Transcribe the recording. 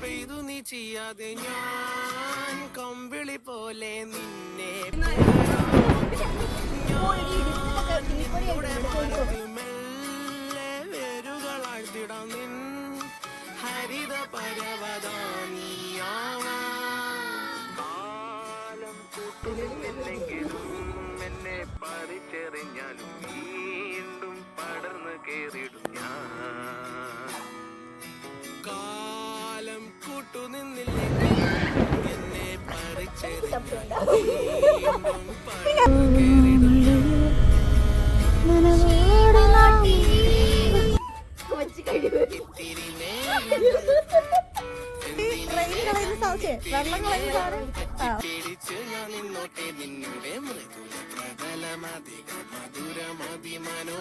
പെയ്തു നീ ചെയ്യാതെ ഞാൻ കമ്പിളി പോലെ നിന്നെ മെല്ലെ വേരുകളാഴ്ത്തിടാം നിൻ ഹരിത പരവതാനിയാവാം കൂട്ടുന്നില്ലെങ്കിലും എന്നെ പറിച്ചെറിഞ്ഞാലും വീണ്ടും പടർന്നു കേറിടും ഞാൻ കാലം കൂട്ടുനിന്നില്ലെങ്കിൽ എന്നെ പറിച്ചെറിഞ്ഞാലും വീണ്ടും പടർന്നു കേറിടും ഇത്തിരി പിടിച്ച് ഞാൻ നിന്നോട്ടെ നിന്നുടെ മൃദുല പ്രതലമധിക മധുരമതി മനോ